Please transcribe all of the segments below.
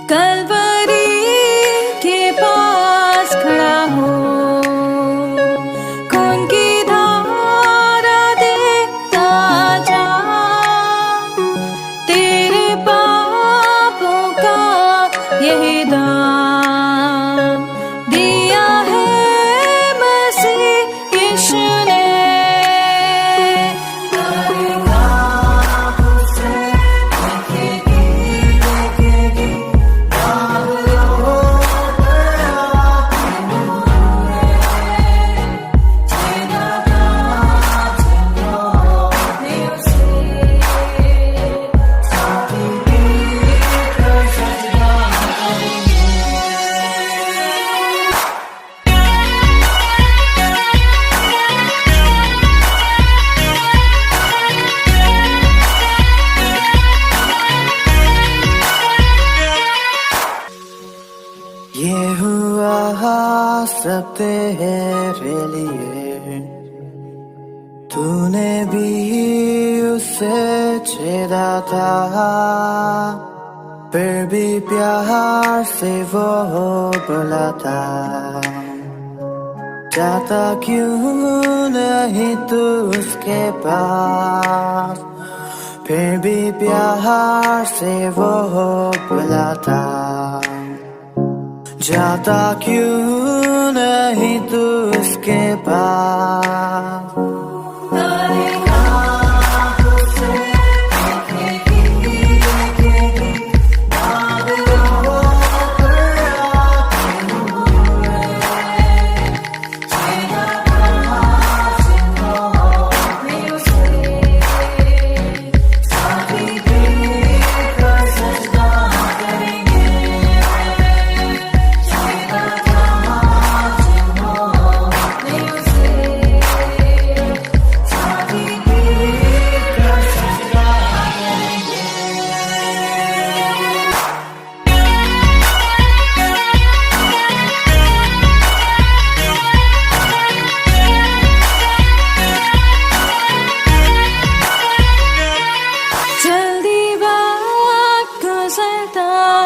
कलवरी के पास खड़ा हो, खून की धारा देखता जा, तेरे पापों का यही दाम दिया है मसीह यीशु ने। ये हुआ सब तेरे लिए, तूने भी उसे छेड़ा था, फिर भी प्यार से वो बुलाता, जाता क्यों नहीं तू उसके पास, फिर भी प्यार से वो बुलाता, जाता क्यों नहीं तू उसके पास।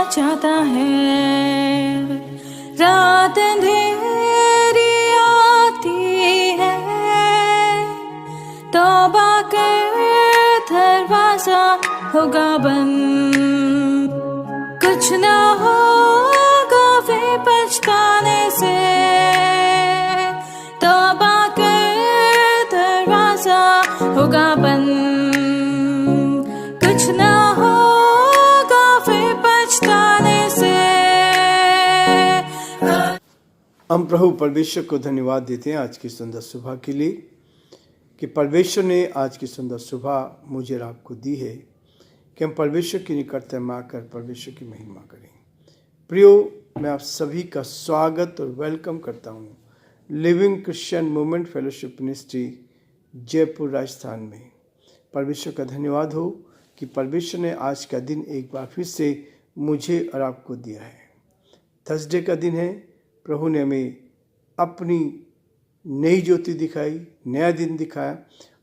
चाहता है, रात अंधेरी आती है, तौबा कर दरवाजा होगा बंद, कुछ ना होगा वे पछताने से, तौबा कर दरवाजा होगा बंद, कुछ ना हम प्रभु परमेश्वर को धन्यवाद देते हैं आज की सुंदर सुबह के लिए कि परमेश्वर ने आज की सुंदर सुबह मुझे और आपको दी है कि हम परमेश्वर की निकटता में आकर परमेश्वर की महिमा करें। प्रियो, मैं आप सभी का स्वागत और वेलकम करता हूँ living Christian movement fellowship ministry Jaipur Rajasthan में। परमेश्वर का धन्यवाद हो कि परमेश्वर ने आज का दिन एक बार फिर से मुझे और आपको दिया है। थर्सडे का दिन है। प्रभु ने हमें अपनी नई ज्योति दिखाई, नया दिन दिखाया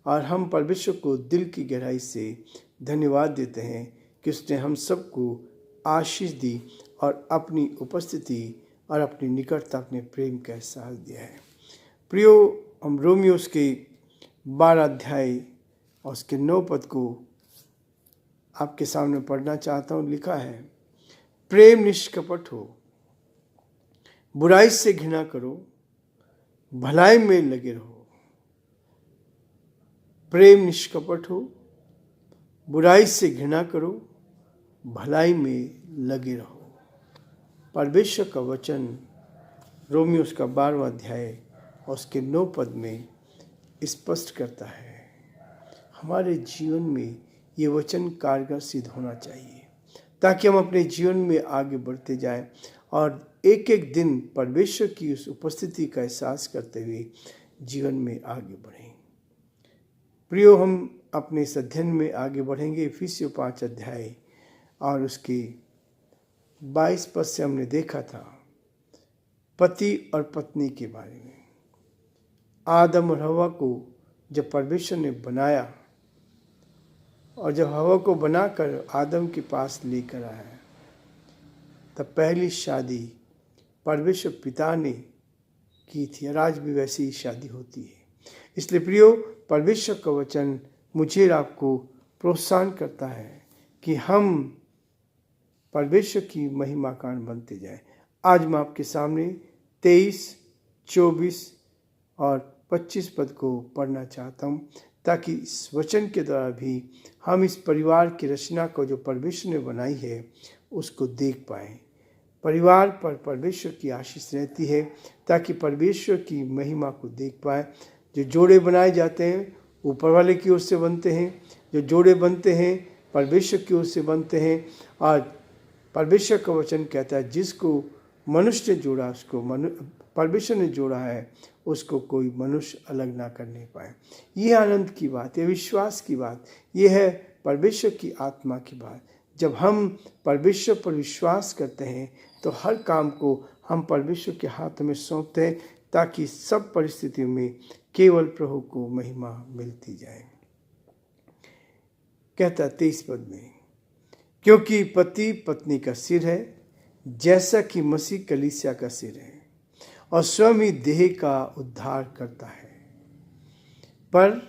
और हम परमेश्वर को दिल की गहराई से धन्यवाद देते हैं कि उसने हम सबको आशीष दी और अपनी उपस्थिति और अपनी निकटता, अपने प्रेम का एहसास दिया है। प्रियो, हम रोमियोस के 12 अध्याय और उसके 9 पद को आपके सामने पढ़ना चाहता हूँ। लिखा है, प्रेम निष्कपट हो, बुराई से घृणा करो, भलाई में लगे रहो। प्रेम निष्कपट हो, बुराई से घृणा करो, भलाई में लगे रहो। परमेश्वर का वचन रोमियोस का 12वां अध्याय और उसके 9 पद में स्पष्ट करता है। हमारे जीवन में ये वचन कारगर सिद्ध होना चाहिए ताकि हम अपने जीवन में आगे बढ़ते जाएं और एक एक दिन परमेश्वर की उस उपस्थिति का एहसास करते हुए जीवन में आगे बढ़ें। प्रियो, हम अपने इस अध्ययन में आगे बढ़ेंगे। इफिसियों 5 अध्याय और उसके 22 पद से हमने देखा था पति और पत्नी के बारे में। आदम और हवा को जब परमेश्वर ने बनाया और जब हवा को बनाकर आदम के पास लेकर आया तब पहली शादी परमेश्वर पिता ने की थी और आज भी वैसी ही शादी होती है। इसलिए प्रियो, परमेश्वर का वचन मुझे और आपको प्रोत्साहन करता है कि हम परमेश्वर की महिमा कारण बनते जाएं। आज मैं आपके सामने 23, 24 और 25 पद को पढ़ना चाहता हूँ, ताकि इस वचन के द्वारा भी हम इस परिवार की रचना को जो परमेश्वर ने बनाई है उसको देख पाएँ। परिवार पर परमेश्वर की आशीष रहती है ताकि परमेश्वर की महिमा को देख पाए। जो जोड़े बनाए जाते हैं ऊपर वाले की ओर से बनते हैं, जो जोड़े बनते हैं परमेश्वर की ओर से बनते हैं। और परमेश्वर का वचन कहता है जिसको मनुष्य ने जोड़ा उसको परमेश्वर ने जोड़ा है, उसको कोई मनुष्य अलग ना करने पाए। ये आनंद की बात, ये विश्वास की बात, ये है परमेश्वर की आत्मा की बात। जब हम परमेश्वर पर विश्वास करते हैं तो हर काम को हम परमेश्वर के हाथ में सौंपते हैं, ताकि सब परिस्थितियों में केवल प्रभु को महिमा मिलती जाए। कहता 23 पद में, क्योंकि पति पत्नी का सिर है, जैसा कि मसीह कलीसिया का सिर है, और स्वयं ही देह का उद्धार करता है। पर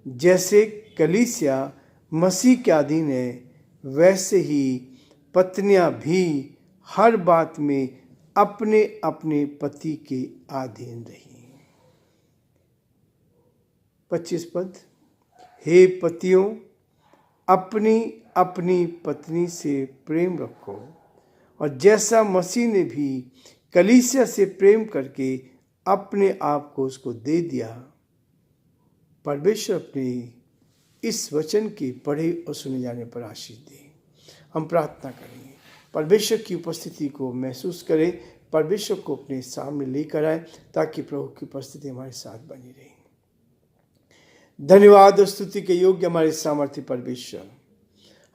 जैसे कलीसिया मसीह के अधीन है, वैसे ही पत्नियां भी हर बात में अपने अपने पति के अधीन रही। 25 पद, हे पतियों, अपनी अपनी पत्नी से प्रेम रखो, और जैसा मसीह ने भी कलीसिया से प्रेम करके अपने आप को उसको दे दिया। परमेश्वर अपने इस वचन के पढ़े और सुने जाने पर आशीष दे। हम प्रार्थना करेंगे, परमेश्वर की उपस्थिति को महसूस करें, परमेश्वर को अपने सामने लेकर आए, ताकि प्रभु की उपस्थिति हमारे साथ बनी रहे। धन्यवाद और स्तुति के योग्य हमारे सामर्थ्य परमेश्वर,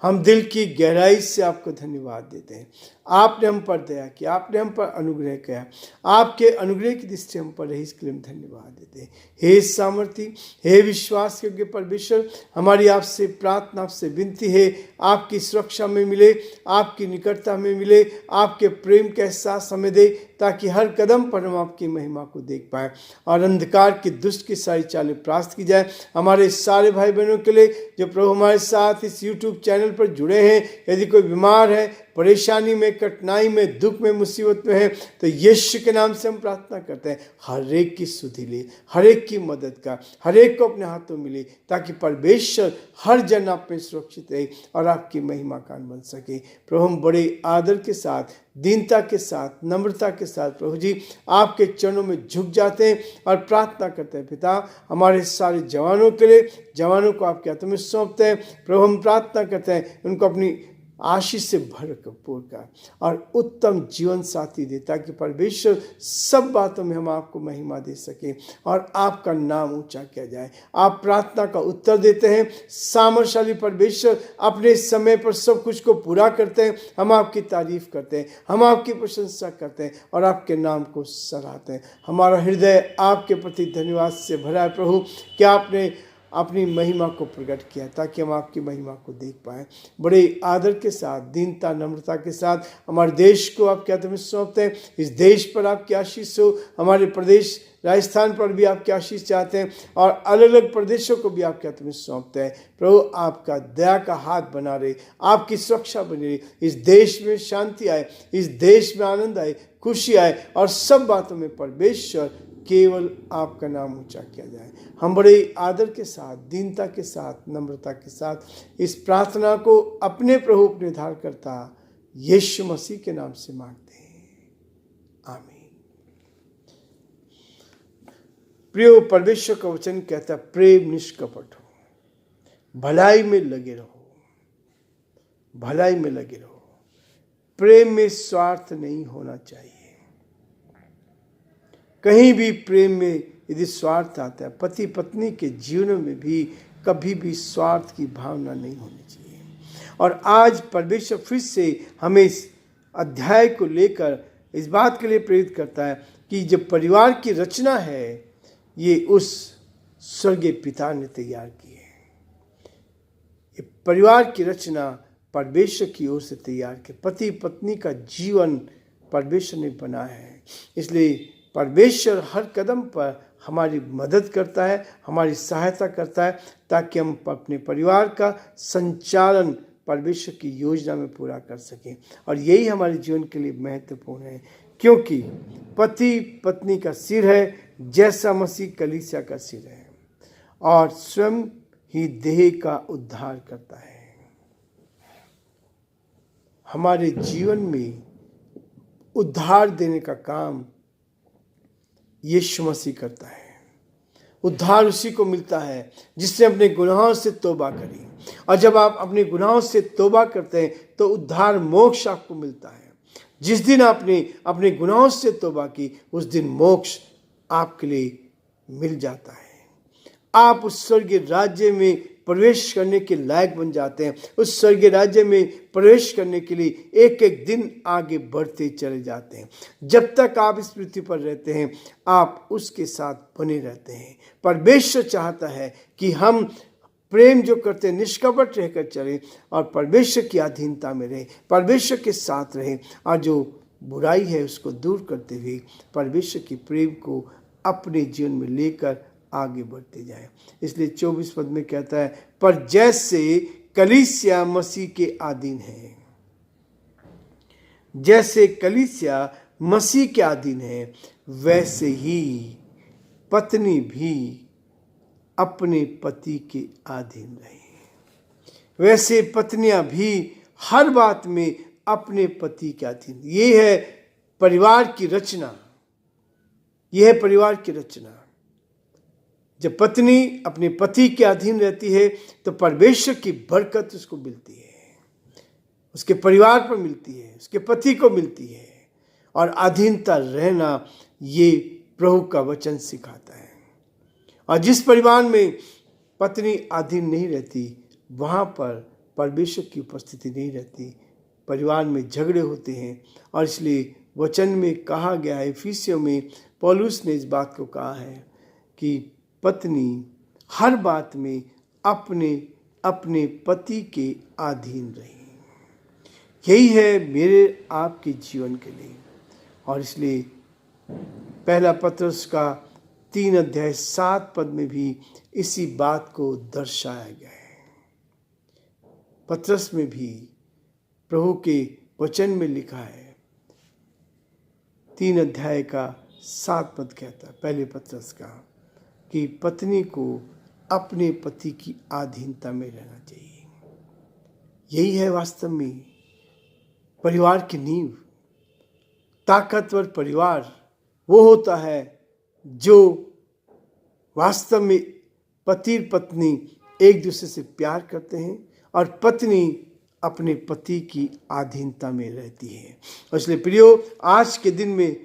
हम दिल की गहराई से आपको धन्यवाद देते हैं। आपने हम पर दया किया, आपने हम पर अनुग्रह किया, आपके अनुग्रह की दृष्टि हम पर रही, इसके लिए हम धन्यवाद देते हैं। हे सामर्थी, हे विश्वास योग्य परमेश्वर, हमारी आपसे प्रार्थना, आपसे विनती है, आपकी सुरक्षा में मिले, आपकी निकटता में मिले, आपके प्रेम का एहसास हमें दे, ताकि हर कदम पर हम आपकी महिमा को देख पाए और अंधकार की दुष्ट की सारी चालें परास्त की जाए। हमारे सारे भाई बहनों के लिए जो प्रभु हमारे साथ इस YouTube चैनल पर जुड़े हैं, यदि कोई बीमार है, परेशानी में, कठिनाई में, दुख में, मुसीबत में है, तो यीशु के नाम से हम प्रार्थना करते हैं, हर एक की सुधि ले, हर एक की मदद का, हर एक को अपने हाथों में ले, ताकि परमेश्वर हर जन आप में सुरक्षित रहे और आपकी महिमा कान बन सके। प्रभु हम बड़े आदर के साथ, दीनता के साथ, नम्रता के साथ प्रभु जी आपके चरणों में झुक जाते हैं और प्रार्थना करते हैं। पिता, हमारे सारे जवानों के लिए, जवानों को आपके हाथों में सौंपते हैं। प्रभु हम प्रार्थना करते हैं उनको अपनी आशीष से भरपूर कर और उत्तम जीवन साथी दे, ताकि परमेश्वर सब बातों में हम आपको महिमा दे सके और आपका नाम ऊंचा किया जाए। आप प्रार्थना का उत्तर देते हैं, सामर्थशाली परमेश्वर अपने समय पर सब कुछ को पूरा करते हैं। हम आपकी तारीफ करते हैं, हम आपकी प्रशंसा करते हैं और आपके नाम को सराहते हैं। हमारा हृदय आपके प्रति धन्यवाद से भरा है प्रभु, कि आपने अपनी महिमा को प्रकट किया, ताकि हम आपकी महिमा को देख पाएँ। बड़े आदर के साथ, दीनता, नम्रता के साथ हमारे देश को आपके हाथ में सौंपते हैं। इस देश पर आपकी आशीष हो, हमारे प्रदेश राजस्थान पर भी आपकी आशीष चाहते हैं और अलग अलग प्रदेशों को भी आपके हाथ में सौंपते हैं। प्रभु आपका दया का हाथ बना रहे, आपकी सुरक्षा बनी रहे, इस देश में शांति आए, इस देश में आनंद आए, खुशी आए और सब बातों में परमेश्वर केवल आपका नाम ऊंचा किया जाए। हम बड़े आदर के साथ, दीनता के साथ, नम्रता के साथ इस प्रार्थना को अपने प्रभु, अपने उद्धारकर्ता यीशु मसीह के नाम से मांगते हैं, आमीन। प्रिय, परमेश्वर का वचन कहता है, प्रेम निष्कपट हो, भलाई में लगे रहो, भलाई में लगे रहो। प्रेम में स्वार्थ नहीं होना चाहिए। कहीं भी प्रेम में यदि स्वार्थ आता है, पति पत्नी के जीवन में भी कभी भी स्वार्थ की भावना नहीं होनी चाहिए। और आज परमेश्वर फिर से हमें इस अध्याय को लेकर इस बात के लिए प्रेरित करता है कि जो परिवार की रचना है, ये उस स्वर्गीय पिता ने तैयार की है। ये परिवार की रचना परमेश्वर की ओर से तैयार किया। पति पत्नी का जीवन परमेश्वर ने बनाया है, इसलिए परमेश्वर हर कदम पर हमारी मदद करता है, हमारी सहायता करता है, ताकि हम अपने परिवार का संचालन परमेश्वर की योजना में पूरा कर सकें। और यही हमारे जीवन के लिए महत्वपूर्ण है, क्योंकि पति पत्नी का सिर है, जैसा मसीह कलीसिया का सिर है, और स्वयं ही देह का उद्धार करता है। हमारे जीवन में उद्धार देने का काम यीशु मसीह करता है। उद्धार उसी को मिलता है जिसने अपने गुनाहों से तौबा करी, और जब आप अपने गुनाहों से तौबा करते हैं तो उद्धार मोक्ष आपको मिलता है। जिस दिन आपने अपने गुनाहों से तौबा की, उस दिन मोक्ष आपके लिए मिल जाता है। आप उस स्वर्गीय राज्य में प्रवेश करने के लायक बन जाते हैं। उस स्वर्गीय राज्य में प्रवेश करने के लिए एक एक दिन आगे बढ़ते चले जाते हैं। जब तक आप इस पृथ्वी पर रहते हैं, आप उसके साथ बने रहते हैं। परमेश्वर चाहता है कि हम प्रेम जो करते हैं निष्कपट रहकर चलें और परमेश्वर की अधीनता में रहें, परमेश्वर के साथ रहें, और जो बुराई है उसको दूर करते हुए परमेश्वर की प्रेम को अपने जीवन में लेकर आगे बढ़ते जाए। इसलिए 24 पद में कहता है, पर जैसे कलीसिया मसीह के अधीन है, जैसे कलीसिया मसीह के अधीन है, वैसे ही पत्नी भी अपने पति के अधीन रहे। वैसे पत्नियां भी हर बात में अपने पति के अधीन। ये है परिवार की रचना, यह है परिवार की रचना। जब पत्नी अपने पति के अधीन रहती है तो परमेश्वर की बरकत उसको मिलती है, उसके परिवार पर मिलती है, उसके पति को मिलती है। और अधीनता रहना ये प्रभु का वचन सिखाता है। और जिस परिवार में पत्नी अधीन नहीं रहती, वहाँ पर परमेश्वर की उपस्थिति नहीं रहती, परिवार में झगड़े होते हैं। और इसलिए वचन में कहा गया है, इफिसियों में पौलुस ने इस बात को कहा है कि पत्नी हर बात में अपने अपने पति के अधीन रही। यही है मेरे आपके जीवन के लिए। और इसलिए पहला पत्रस का 3 अध्याय 7 पद में भी इसी बात को दर्शाया गया है। पत्रस में भी प्रभु के वचन में लिखा है, 3 अध्याय का 7 पद कहता है पहले पत्रस का, कि पत्नी को अपने पति की अधीनता में रहना चाहिए। यही है वास्तव में परिवार की नींव। ताकतवर परिवार वो होता है जो वास्तव में पति पत्नी एक दूसरे से प्यार करते हैं और पत्नी अपने पति की अधीनता में रहती है। और इसलिए प्रियो, आज के दिन में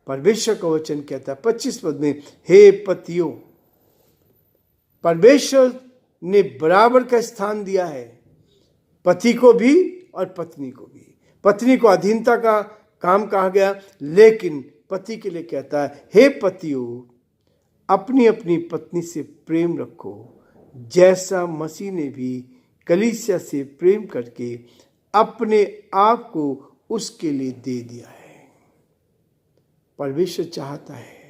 परमेश्वर का वचन कहता है 25 पद में, हे पतियों, परमेश्वर ने बराबर का स्थान दिया है पति को भी और पत्नी को भी। पत्नी को अधीनता का काम कहा गया, लेकिन पति के लिए कहता है, हे पतियों, अपनी अपनी पत्नी से प्रेम रखो, जैसा मसीह ने भी कलीसिया से प्रेम करके अपने आप को उसके लिए दे दिया है। परमेश्वर चाहता है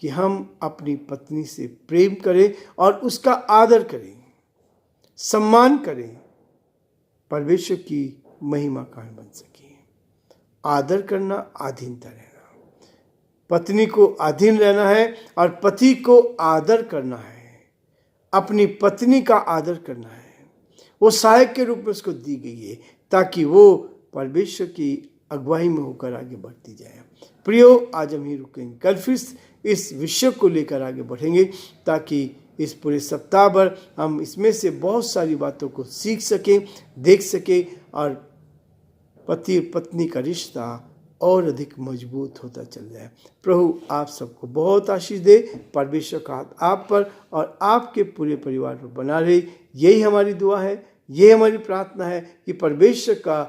कि हम अपनी पत्नी से प्रेम करें और उसका आदर करें, सम्मान करें, परमेश्वर की महिमा कारण बन सके। आदर करना, अधीनता रहना। पत्नी को अधीन रहना है और पति को आदर करना है। अपनी पत्नी का आदर करना है। वो सहायक के रूप में उसको दी गई है ताकि वो परमेश्वर की अगुवाई में होकर आगे बढ़ती जाए। प्रियो, आज हम ही रुकेंगे, कल फिर इस विषय को लेकर आगे बढ़ेंगे ताकि इस पूरे सप्ताह भर हम इसमें से बहुत सारी बातों को सीख सकें, देख सकें और पति पत्नी का रिश्ता और अधिक मजबूत होता चल जाए। प्रभु आप सबको बहुत आशीष दे। परमेश्वर का हाथ आप पर और आपके पूरे परिवार पर बना रहे, यही हमारी दुआ है, यही हमारी प्रार्थना है कि परमेश्वर का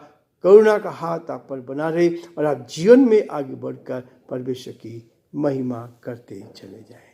करुणा का हाथ आप पर बना रहे और आप जीवन में आगे बढ़कर परमेश्वर की महिमा करते चले जाएं।